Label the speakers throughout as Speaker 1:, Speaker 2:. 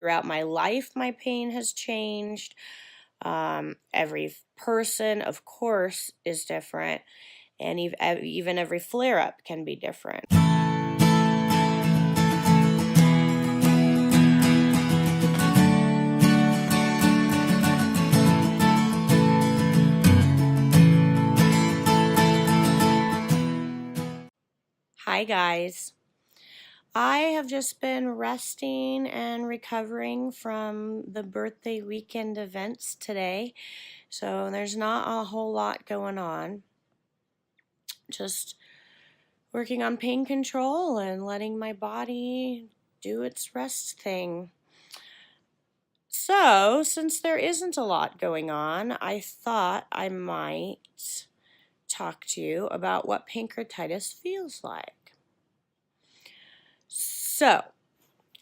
Speaker 1: throughout my life, my pain has changed. Every person, of course, is different, and even every flare-up can be different. Hi, guys. I have just been resting and recovering from the birthday weekend events today, so there's not a whole lot going on. Just working on pain control and letting my body do its rest thing. So, since there isn't a lot going on, I thought I might talk to you about what pancreatitis feels like. So,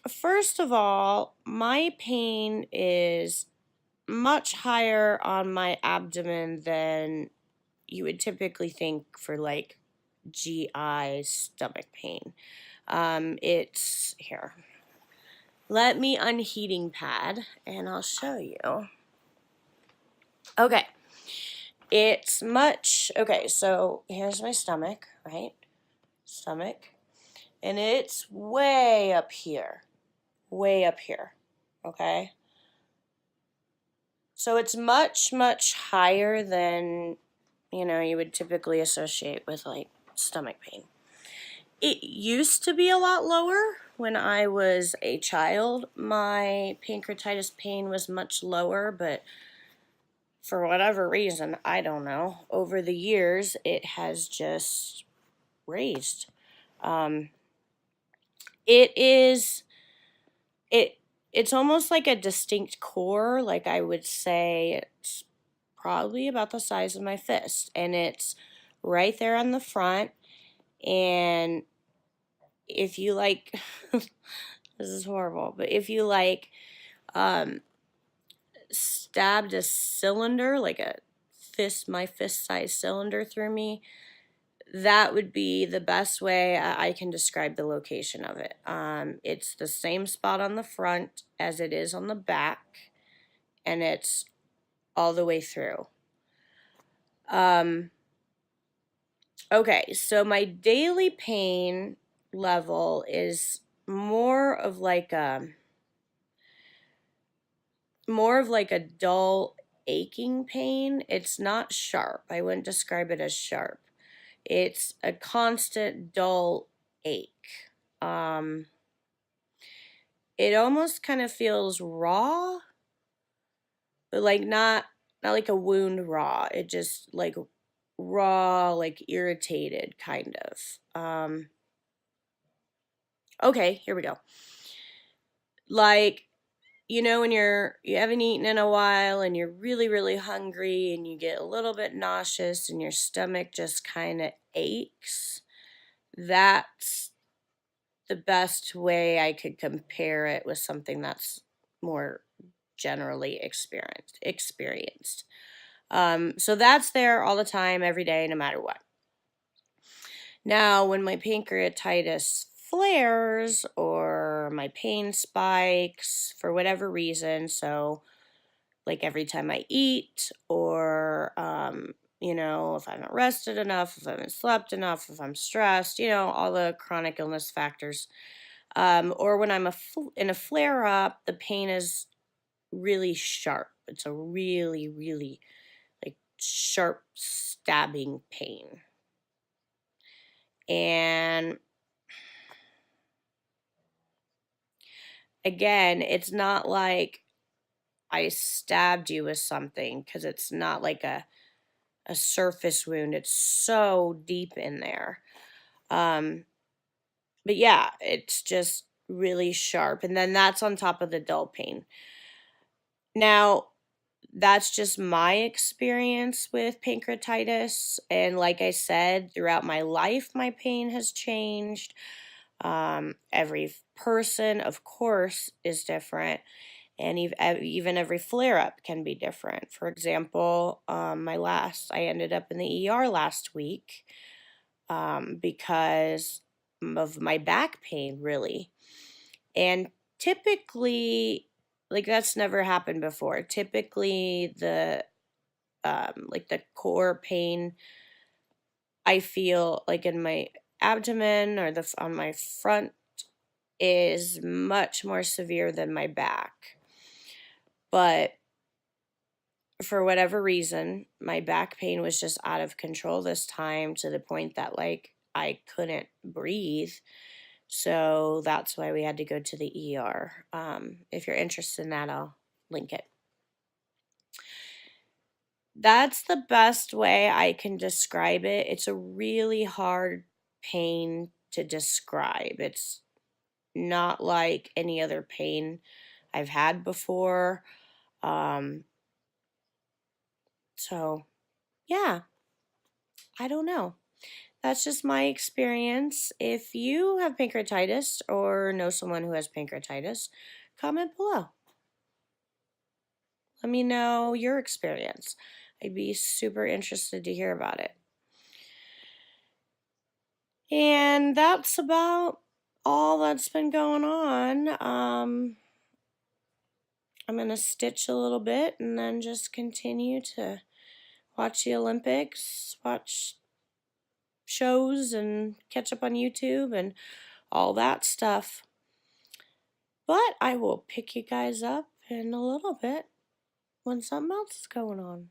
Speaker 1: first of all, my pain is much higher on my abdomen than you would typically think for like GI stomach pain. It's here. Let me unheating pad and I'll show you. Okay. It's much, okay, so here's my stomach, right? Stomach. And it's way up here. Way up here. Okay? So it's much, much higher than, you would typically associate with like stomach pain. It used to be a lot lower when I was a child. My pancreatitis pain was much lower, but for whatever reason, I don't know, over the years, it has just raised. It's almost like a distinct core. Like I would say it's probably about the size of my fist, and it's right there on the front. And if you like, this is horrible, but if you like stabbed a cylinder, like my fist size cylinder through me, that would be the best way I can describe the location of it. It's the same spot on the front as it is on the back, and it's all the way through. Okay, so my daily pain level is more of like a dull aching pain. It's not sharp. I wouldn't describe it as sharp. It's a constant dull ache. It almost kind of feels raw, but like not like a wound raw. It just like raw, like irritated kind of. Okay, here we go. Like, when you haven't eaten in a while and you're really, really hungry and you get a little bit nauseous and your stomach just kind of aches, that's the best way I could compare it with something that's more generally experienced. So that's there all the time, every day, no matter what. Now, when my pancreatitis flares or my pain spikes for whatever reason, so like every time I eat, or if I haven't rested enough, if I haven't slept enough, if I'm stressed, all the chronic illness factors, or when I'm in a flare up, the pain is really sharp. It's a really, really like sharp stabbing pain. And again, it's not like I stabbed you with something, because it's not like a surface wound. It's so deep in there. But yeah, it's just really sharp. And then that's on top of the dull pain. Now, that's just my experience with pancreatitis. And like I said, throughout my life, my pain has changed. Every person, of course, is different. And even every flare-up can be different. For example, I ended up in the ER last week because of my back pain, really. And typically, like that's never happened before. Typically the like the core pain I feel like in my abdomen or on my front is much more severe than my back. But for whatever reason, my back pain was just out of control this time to the point that like I couldn't breathe. So that's why we had to go to the ER. If you're interested in that, I'll link it. That's the best way I can describe it. It's a really hard pain to describe. It's not like any other pain I've had before. Um, so, yeah, I don't know. That's just my experience. If you have pancreatitis or know someone who has pancreatitis, comment below. Let me know your experience. I'd be super interested to hear about it. And that's about all that's been going on. I'm going to stitch a little bit and then just continue to watch the Olympics, watch shows, and catch up on YouTube and all that stuff. But I will pick you guys up in a little bit when something else is going on.